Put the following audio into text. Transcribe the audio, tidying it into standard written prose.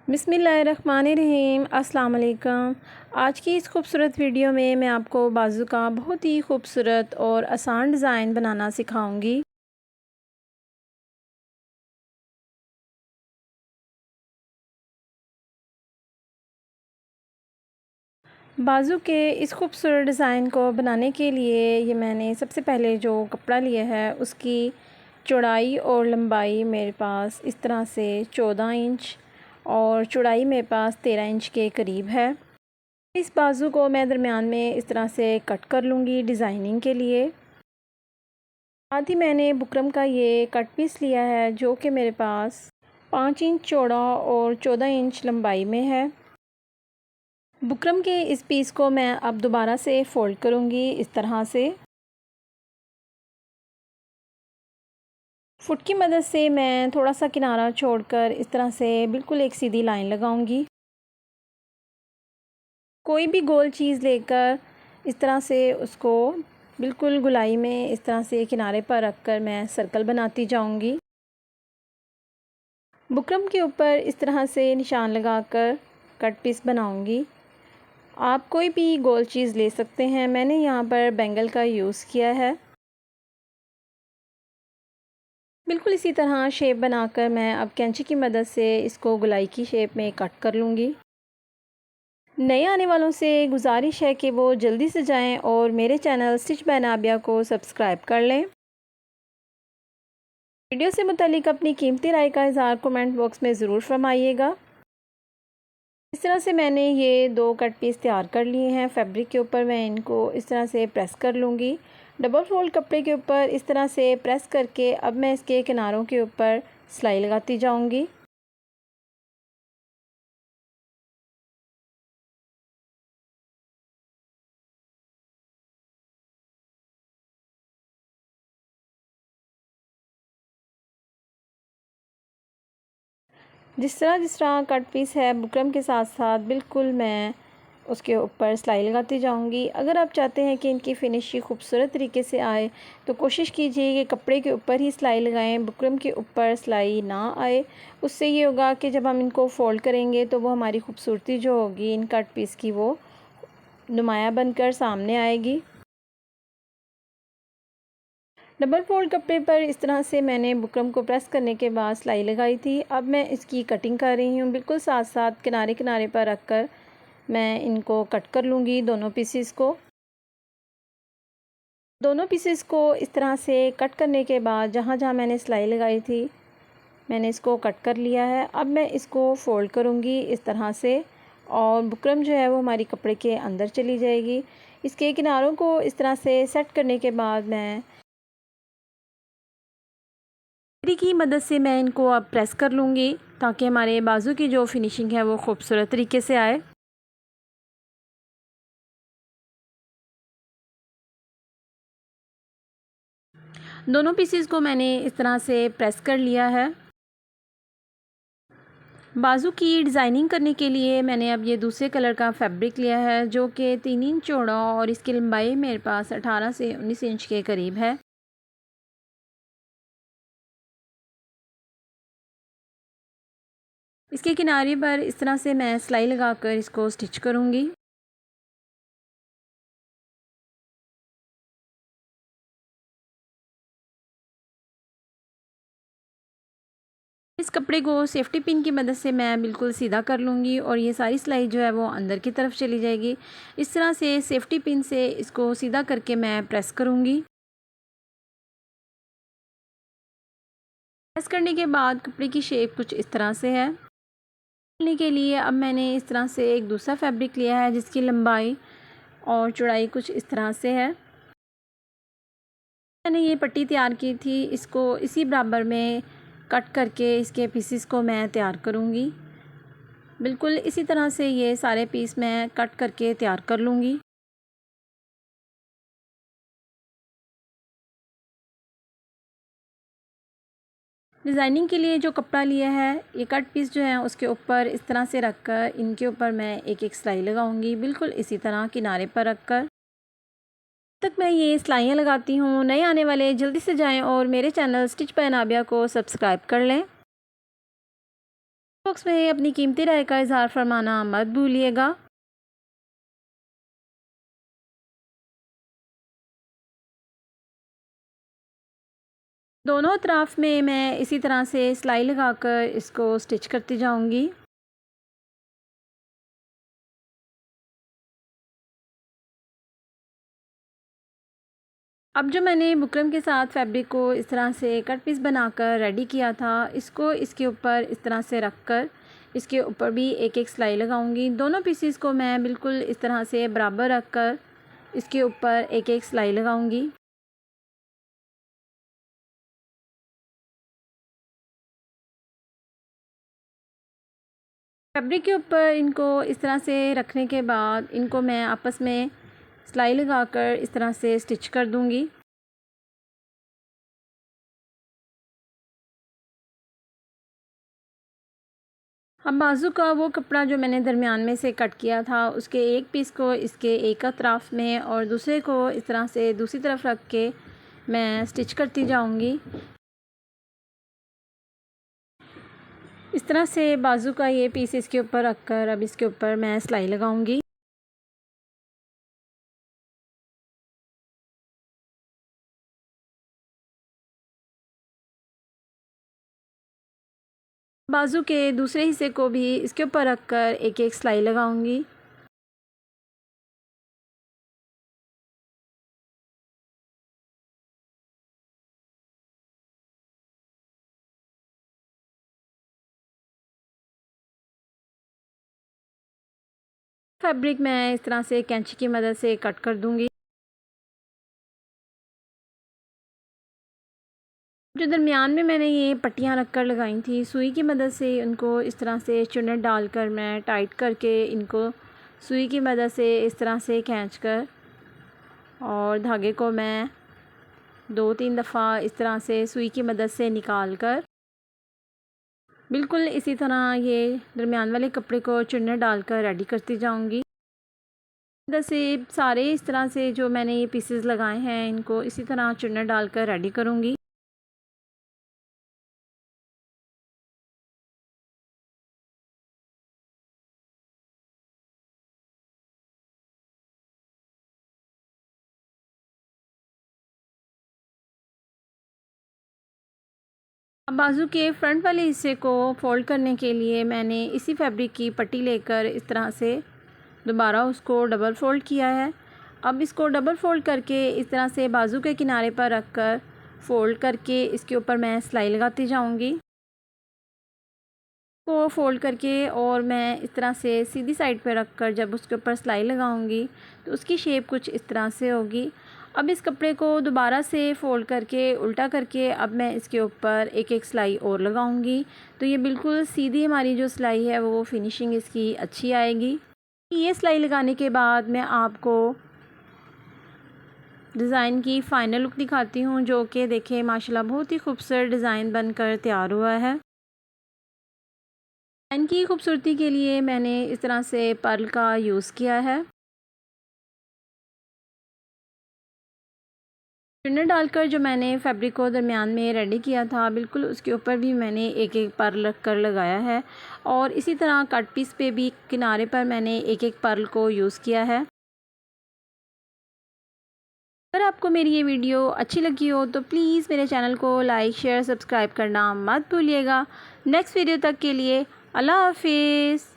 बिस्मिल्लाहिर्रहमानिर्रहीम। अस्सलाम वालेकुम। आज की इस खूबसूरत वीडियो में मैं आपको बाजू का बहुत ही खूबसूरत और आसान डिज़ाइन बनाना सिखाऊंगी। बाजू के इस खूबसूरत डिज़ाइन को बनाने के लिए ये मैंने सबसे पहले जो कपड़ा लिया है उसकी चौड़ाई और लंबाई मेरे पास इस तरह से 14 इंच और चौड़ाई मेरे पास 13 इंच के करीब है। इस बाजू को मैं दरमियान में इस तरह से कट कर लूँगी डिज़ाइनिंग के लिए। साथ ही मैंने बुकरम का ये कट पीस लिया है जो कि मेरे पास 5 इंच चौड़ा और 14 इंच लंबाई में है। बुकरम के इस पीस को मैं अब दोबारा से फ़ोल्ड करूँगी इस तरह से। फुट की मदद से मैं थोड़ा सा किनारा छोड़कर इस तरह से बिल्कुल एक सीधी लाइन लगाऊंगी। कोई भी गोल चीज़ लेकर इस तरह से उसको बिल्कुल गोलाई में इस तरह से किनारे पर रखकर मैं सर्कल बनाती जाऊंगी। बुकरम के ऊपर इस तरह से निशान लगाकर कट पीस बनाऊंगी। आप कोई भी गोल चीज़ ले सकते हैं। मैंने यहाँ पर बैंगल का यूज़ किया है। बिल्कुल इसी तरह शेप बनाकर मैं अब कैंची की मदद से इसको गोलाई की शेप में कट कर लूँगी। नए आने वालों से गुजारिश है कि वो जल्दी से जाएं और मेरे चैनल स्टिच बाय नाबिया को सब्सक्राइब कर लें। वीडियो से मुतालिक अपनी कीमती राय का इज़हार कमेंट बॉक्स में ज़रूर फरमाइएगा। इस तरह से मैंने ये 2 कट पीस तैयार कर लिए हैं। फैब्रिक के ऊपर मैं इनको इस तरह से प्रेस कर लूँगी। डबल फोल्ड कपड़े के ऊपर इस तरह से प्रेस करके अब मैं इसके किनारों के ऊपर सिलाई लगाती जाऊँगी। जिस तरह कट पीस है बुकरम के साथ साथ बिल्कुल मैं उसके ऊपर सिलाई लगाती जाऊंगी। अगर आप चाहते हैं कि इनकी फिनिशिंग खूबसूरत तरीके से आए तो कोशिश कीजिए कि कपड़े के ऊपर ही सिलाई लगाएं, बुकरम के ऊपर सिलाई ना आए। उससे ये होगा कि जब हम इनको फ़ोल्ड करेंगे तो वो हमारी खूबसूरती जो होगी इन कट पीस की वो नुमाया बनकर सामने आएगी। डबल फोल्ड कपड़े पर इस तरह से मैंने बुकरम को प्रेस करने के बाद सिलाई लगाई थी। अब मैं इसकी कटिंग कर रही हूँ। बिल्कुल साथ साथ किनारे किनारे पर रखकर मैं इनको कट कर लूँगी दोनों पीसेस को। दोनों पीसेस को इस तरह से कट करने के बाद जहाँ जहाँ मैंने सिलाई लगाई थी मैंने इसको कट कर लिया है। अब मैं इसको फ़ोल्ड करूँगी इस तरह से और बुकरम जो है वो हमारी कपड़े के अंदर चली जाएगी। इसके किनारों को इस तरह से सेट करने के बाद मैं की मदद से मैं इनको अब प्रेस कर लूँगी ताकि हमारे बाजू की जो फिनिशिंग है वो खूबसूरत तरीके से आए। दोनों पीसेस को मैंने इस तरह से प्रेस कर लिया है। बाजू की डिज़ाइनिंग करने के लिए मैंने अब ये दूसरे कलर का फैब्रिक लिया है जो कि 3 इंच चौड़ा और इसकी लंबाई मेरे पास 18 से 19 इंच के करीब है। इसके किनारे पर इस तरह से मैं सिलाई लगाकर इसको स्टिच करूँगी। इस कपड़े को सेफ्टी पिन की मदद से मैं बिल्कुल सीधा कर लूँगी और ये सारी सिलाई जो है वो अंदर की तरफ चली जाएगी। इस तरह से सेफ्टी पिन से इसको सीधा करके मैं प्रेस करूँगी। प्रेस करने के बाद कपड़े की शेप कुछ इस तरह से है। सिलने के लिए अब मैंने इस तरह से एक दूसरा फैब्रिक लिया है जिसकी लंबाई और चौड़ाई कुछ इस तरह से है। मैंने ये पट्टी तैयार की थी, इसको इसी बराबर में कट करके इसके पीसेस को मैं तैयार करूँगी। बिल्कुल इसी तरह से ये सारे पीस मैं कट करके तैयार कर लूँगी। डिज़ाइनिंग के लिए जो कपड़ा लिया है ये कट पीस जो है उसके ऊपर इस तरह से रखकर इनके ऊपर मैं एक एक सिलाई लगाऊंगी। बिल्कुल इसी तरह किनारे पर रखकर तक मैं ये सिलाइयाँ लगाती हूँ। नए आने वाले जल्दी से जाएं और मेरे चैनल स्टिच बाय नाबिया को सब्सक्राइब कर लें। बॉक्स में अपनी कीमती राय का इज़हार फरमाना मत भूलिएगा। दोनों अतराफ़ में मैं इसी तरह से सिलाई लगाकर इसको स्टिच करती जाऊंगी। अब जो मैंने बुकरम के साथ फैब्रिक को इस तरह से कट पीस बनाकर रेडी किया था, इसको इसके ऊपर इस तरह से रख कर इसके ऊपर भी एक एक सिलाई लगाऊंगी। दोनों पीसीस को मैं बिल्कुल इस तरह से बराबर रख कर इसके ऊपर एक एक सिलाई लगाऊंगी। फैब्रिक के ऊपर इनको इस तरह से रखने के बाद इनको मैं आपस में सिलाई लगाकर इस तरह से स्टिच कर दूंगी। अब बाजू का वो कपड़ा जो मैंने दरमियान में से कट किया था, उसके एक पीस को इसके एक अतराफ़ में और दूसरे को इस तरह से दूसरी तरफ रख के मैं स्टिच करती जाऊंगी। इस तरह से बाजू का ये पीस इसके ऊपर रख कर अब इसके ऊपर मैं सिलाई लगाऊंगी। बाजू के दूसरे हिस्से को भी इसके ऊपर रख कर एक एक सिलाई लगाऊंगी। फैब्रिक मैं इस तरह से कैंची की मदद से कट कर दूंगी। जो दरमियान में मैंने ये पट्टियाँ रख कर लगाई थी, सुई की मदद से उनको इस तरह से चुन्नट डालकर मैं टाइट करके इनको सुई की मदद से इस तरह से खींच कर और धागे को मैं 2-3 दफ़ा इस तरह से सुई की मदद से निकाल कर बिल्कुल इसी तरह ये दरमियान वाले कपड़े को चुन्नट डालकर रेडी करती जाऊंगी। मदद से सारे इस तरह से जो मैंने ये पीसेस लगाए हैं, इनको इसी तरह चुन्नट डालकर रेडी करूंगी। अब बाजू के फ्रंट वाले हिस्से को फ़ोल्ड करने के लिए मैंने इसी फैब्रिक की पट्टी लेकर इस तरह से दोबारा उसको डबल फ़ोल्ड किया है। अब इसको डबल फ़ोल्ड करके इस तरह से बाजू के किनारे पर रख कर फ़ोल्ड करके इसके ऊपर मैं सिलाई लगाती जाऊंगी। को फ़ोल्ड करके और मैं इस तरह से सीधी साइड पे रख कर जब उसके ऊपर सिलाई लगाऊंगी तो उसकी शेप कुछ इस तरह से होगी। अब इस कपड़े को दोबारा से फ़ोल्ड करके उल्टा करके अब मैं इसके ऊपर एक एक सिलाई और लगाऊंगी, तो ये बिल्कुल सीधी हमारी जो सिलाई है वो फिनिशिंग इसकी अच्छी आएगी। ये सिलाई लगाने के बाद मैं आपको डिज़ाइन की फ़ाइनल लुक दिखाती हूँ, जो कि देखिए माशाल्लाह बहुत ही खूबसूरत डिज़ाइन बनकर तैयार हुआ है। डिज़ाइन की खूबसूरती के लिए मैंने इस तरह से पर्ल का यूज़ किया है। चुन्नट डालकर जो मैंने फैब्रिक को दरमियान में रेडी किया था, बिल्कुल उसके ऊपर भी मैंने एक एक पर्ल रख कर लगाया है और इसी तरह कट पीस पे भी किनारे पर मैंने एक एक पर्ल को यूज़ किया है। अगर आपको मेरी ये वीडियो अच्छी लगी हो तो प्लीज़ मेरे चैनल को लाइक शेयर सब्सक्राइब करना मत भूलिएगा। नेक्स्ट वीडियो तक के लिए अल्लाह हाफिज़।